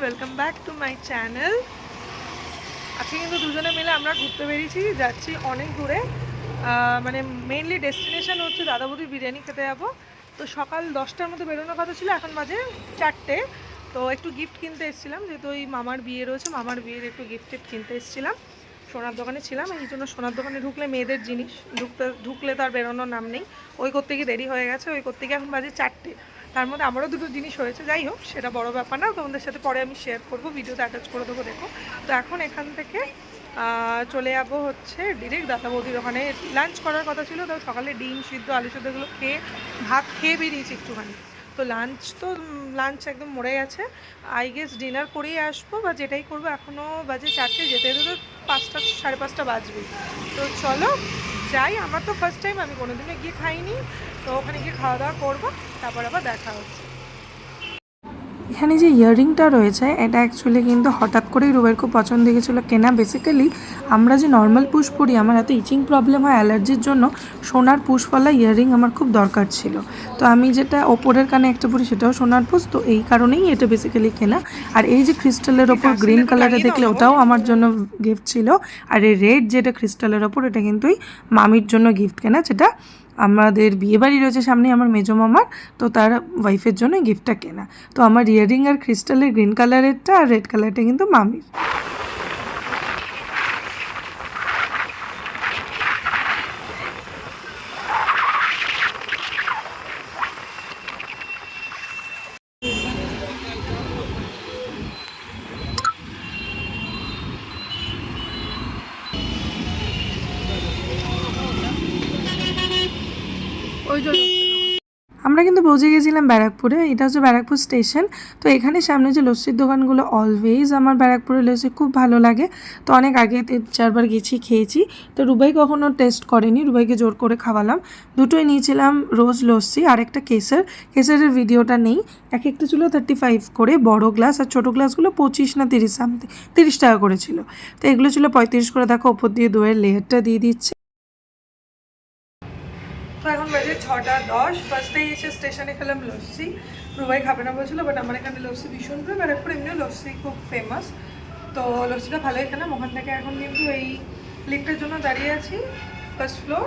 Welcome back to my channel. আজকে কিন্তু দুজনে মিলে আমরা ঘুরতে বেরিয়েছি, যাচ্ছি অনেক দূরে। মানে মেইনলি ডেস্টিনেশন হচ্ছে দাদা বৌদির বিরিয়ানি খেতে যাবো। তো সকাল 10টার মধ্যে বেরোনোর কথা ছিল, এখন বাজে 4টে। তো একটু গিফট কিনতে এসেছিলাম, যেহেতু ওই মামার বিয়ে রয়েছে, মামার বিয়ের একটু গিফট কিনতে এসেছিলাম। সোনার দোকানে ছিলাম, এই জন্য সোনার দোকানে ঢুকলে মেয়েদের জিনিস ঢুকলে তো আর বেরোনোর নাম নেই। ওই করতে গিয়ে দেরি হয়ে গেছে, ওই করতে গিয়ে এখন বাজে 4টে। তার মধ্যে আমারও দুটো জিনিস হয়েছে, যাই হোক সেটা বড় ব্যাপার না, তোমাদের সাথে পরে আমি শেয়ার করবো, ভিডিওতে অ্যাটাচ করে দেবো, দেখো। তো এখন এখান থেকে চলে যাবো হচ্ছে ডিরেক্ট দাদা বৌদির ওখানে। লাঞ্চ করার কথা ছিল, তো সকালে ডিম সিদ্ধ আলু সিদ্ধগুলো খেয়ে ভাত খেয়ে বেরিয়েছি একটুখানি। তো লাঞ্চ একদম মরে গেছে। আই গেস ডিনার করেই আসবো, বা যেটাই করবো। এখনও বাজে 4টে, যেতে যেতে তো 5টা 5:30 বাজবে। তো চলো যাই। আমার তো ফার্স্ট টাইম, আমি কোনোদিনও গিয়ে খাইনি। তো ওখানে গিয়ে খাওয়া দাওয়া করবো, তারপর আবার দেখা হচ্ছে। এখানে যে ইয়াররিংটা রয়েছে এটা অ্যাকচুয়ালি কিন্তু হঠাৎ করেই রুবের খুব পছন্দ গেছিলো কেনা। বেসিক্যালি আমরা যে নর্মাল পুশ পরি, আমার এত ইচিং প্রবলেম হয় অ্যালার্জির জন্য, সোনার পুশওয়ালা ইয়াররিং আমার খুব দরকার ছিল। তো আমি যেটা ওপরের কানে একটা পরি সেটাও সোনার পুশ, তো এই কারণেই এটা বেসিক্যালি কেনা। আর এই যে ক্রিস্টালের ওপর গ্রিন কালারে দেখলে ওটাও আমার জন্য গিফট ছিল। আর এই রেড যেটা ক্রিস্টালের ওপর, এটা কিন্তু মামির জন্য গিফট কেনা, যেটা আমাদের বিয়েবাড়ি রয়েছে সামনে আমার মেজো মামার, তো তার ওয়াইফের জন্য গিফটটা কেনা। তো আমার ইয়াররিং আর ক্রিস্টালের গ্রিন কালারেরটা আর রেড কালারটা কিন্তু মামির। ওই জন্য আমরা কিন্তু পৌঁছে গেছিলাম ব্যারাকপুরে। এটা হচ্ছে ব্যারাকপুর স্টেশন। তো এখানে সামনে যে লস্যির দোকানগুলো, অলওয়েজ আমার ব্যারাকপুরে লস্যি খুব ভালো লাগে। তো অনেক আগে 3-4বার গেছি, খেয়েছি। তো রুবাই কখনো টেস্ট করেনি, রুবাইকে জোর করে খাওয়ালাম। দুটোই নিয়েছিলাম রোজ লস্যি আর একটা কেসারের ভিডিওটা নেই। এক একটা ছিল 35 করে বড় গ্লাস, আর ছোটো গ্লাসগুলো 25 না 30 সামথিং, 30 টাকা করে ছিল। তো এগুলো ছিল 35 করে। দেখো ওপর দিয়ে দইয়ের লেয়ারটা দিয়ে দিচ্ছে। তো এখন বাজে 6:10। ফার্স্টেই এসে স্টেশনে খেলাম লস্যি। রুবাই খাবে না বলছিল, বাট আমার এখানে লস্যি ভীষণ প্রিয়। ব্যারাকপুর এমনিও লস্যি খুব ফেমাস, তো লস্যিটা ভালোই খেলাম ওখান থেকে। এখন কিন্তু এই লিফটের জন্য দাঁড়িয়ে আছি ফার্স্ট ফ্লোর।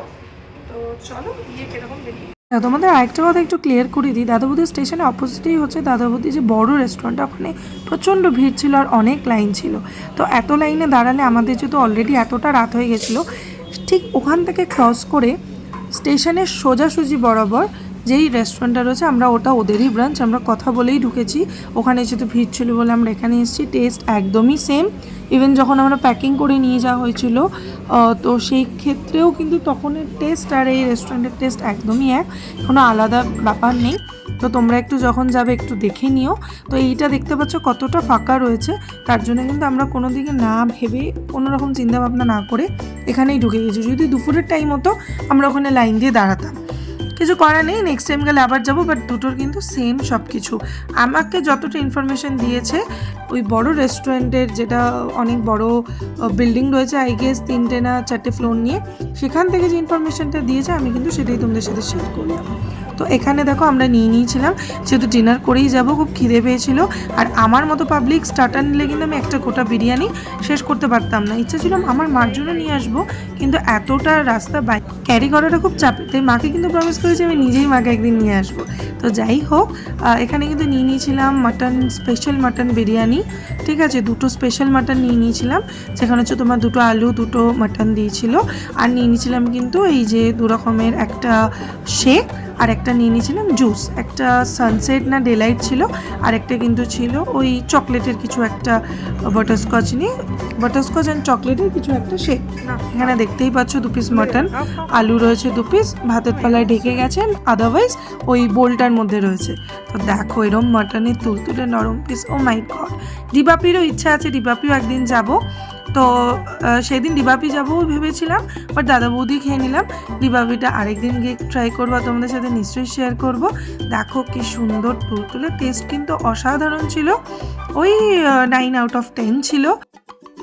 তো চলো গিয়ে কীরকম দেখি। তোমাদের আরেকটা কথা একটু ক্লিয়ার করে দিই, দাদাবুদি স্টেশনের অপোজিটেই হচ্ছে দাদাবুদি যে বড় রেস্টুরেন্টটা, ওখানে প্রচণ্ড ভিড় ছিল আর অনেক লাইন ছিল। তো এত লাইনে দাঁড়ালে আমাদের যেহেতু অলরেডি এতটা রাত হয়ে গেছিলো, ঠিক ওখান থেকে ক্রস করে স্টেশনের সোজাসুজি বরাবর যেই রেস্টুরেন্টটা রয়েছে, আমরা ওটা ওদেরই ব্রাঞ্চ, আমরা কথা বলেই ঢুকেছি। ওখানে যেহেতু ভিড় ছিল বলে আমরা এখানে এসেছি। টেস্ট একদমই সেম। ইভেন যখন আমরা প্যাকিং করে নিয়ে যাওয়া হয়েছিল, তো সেই ক্ষেত্রেও কিন্তু তখনের টেস্ট আর এই রেস্টুরেন্টের টেস্ট একদমই এক, কোনো আলাদা ব্যাপার নেই। তো তোমরা একটু যখন যাবে একটু দেখে নিও। তো এইটা দেখতে পাচ্ছ কতটা ফাঁকা রয়েছে, তার জন্য কিন্তু আমরা কোনো দিকে না ভেবে, কোনো রকম চিন্তাভাবনা না করে এখানেই ঢুকে গেছি। যদি দুপুরের টাইম হতো আমরা ওখানে লাইন দিয়ে দাঁড়াতাম, কিছু করার নেই, নেক্সট টাইম গেলে আবার যাবো। বাট দুটোর কিন্তু সেম সব কিছু। আমাকে যতটা ইনফরমেশন দিয়েছে, ওই বড় রেস্টুরেন্টের যেটা অনেক বড় বিল্ডিং রয়েছে, আই গেস 3টে না 4টে ফ্লোর নিয়ে, সেখান থেকে যে ইনফরমেশনটা দিয়েছে আমি কিন্তু সেটাই তোমাদের সাথে শেয়ার করলাম। তো এখানে দেখো আমরা নিয়েছিলাম, যেহেতু ডিনার করেই যাব, খুব খিদে পেয়েছিল। আর আমার মতো পাবলিক স্টার্টার নিলে কিন্তু আমি একটা গোটা বিরিয়ানি শেষ করতে পারতাম না। ইচ্ছা ছিল আমার মার জন্য নিয়ে আসবো, কিন্তু এতটা রাস্তা বাইক ক্যারি করাটা খুব চাপের। তাই মাকে কিন্তু প্রমিস করেছি আমি নিজেই মাকে একদিন নিয়ে আসবো। তো যাই হোক, এখানে কিন্তু নিয়েছিলাম স্পেশাল মাটন বিরিয়ানি। ঠিক আছে, দুটো স্পেশাল মাটন নিয়েছিলাম, যেখানে হচ্ছে তোমার দুটো আলু, দুটো মাটন দিয়েছিল। আর নিয়েছিলাম কিন্তু এই যে 2 রকমের একটা শেক, আর একটা নিয়েছিলাম জুস। একটা সানসেট না ডেলাইট ছিল, আর একটা কিন্তু ছিল ওই চকলেটের কিছু একটা বাটারস্কচ অ্যান্ড চকলেটের কিছু একটা শেক। এখানে দেখতেই পাচ্ছ 2 পিস মাটন, আলু রয়েছে 2 পিস, ভাতের পালায় ঢেকে গেছেন, আদারওয়াইজ ওই বোলটার মধ্যে রয়েছে। তো দেখো এরম মাটনের তুলতুলে নরম পিস, ও মাই গড। ডিবাপিরও ইচ্ছা আছে, ডিবাপিও একদিন যাব। তো সেদিন ডিবাপি যাবো ভেবেছিলাম, বাট দাদা বৌদি খেয়ে নিলাম। ডিবাপিটা আরেকদিন গিয়ে ট্রাই করবো, তোমাদের সাথে নিশ্চয়ই শেয়ার করব। দেখো কি সুন্দর তুলতুলে, টেস্ট কিন্তু অসাধারণ ছিল। ওই 9 আউট অফ 10 ছিল।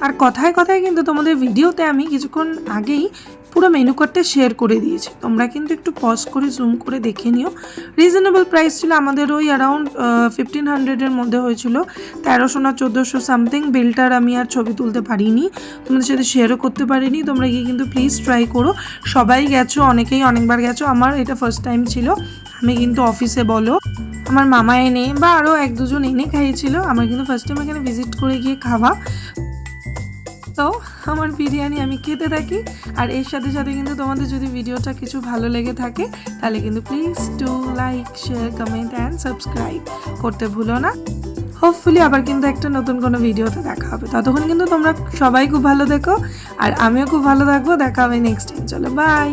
আর কথায় কথায় কিন্তু তোমাদের ভিডিওতে আমি কিছুক্ষণ আগেই পুরো মেনু কার্ডটা শেয়ার করে দিয়েছি, তোমরা কিন্তু একটু পজ করে জুম করে দেখে নিও। রিজনেবল প্রাইস ছিল আমাদের, ওই অ্যারাউন্ড 1500-এর মধ্যে হয়েছিল, 1300 না 1400 সামথিং। বিলটার আমি আর ছবি তুলতে পারিনি, তোমাদের সাথে শেয়ারও করতে পারিনি। তোমরা গিয়ে কিন্তু প্লিজ ট্রাই করো, সবাই গেছো, অনেকেই অনেকবার গেছো, আমার এটা ফার্স্ট টাইম ছিল। আমি কিন্তু অফিসে বলো, আমার মামা এনে বা আরও 1-2 জন এনে খাইয়েছিল, আমার কিন্তু ফার্স্ট টাইম এখানে ভিজিট করে গিয়ে খাওয়া। তো আমার বিরিয়ানি আমি খেতে থাকি, আর এর সাথে সাথে কিন্তু তোমাদের যদি ভিডিওটা কিছু ভালো লেগে থাকে তাহলে কিন্তু please do like, share, comment and subscribe করতে ভুলো না। হোপফুলি আবার কিন্তু একটা নতুন কোনো ভিডিওতে দেখা হবে, ততক্ষণ কিন্তু তোমরা সবাই খুব ভালো থেকো, আর আমিও খুব ভালো থাকবো। দেখা হবে নেক্সট টাইম, চলো বাই।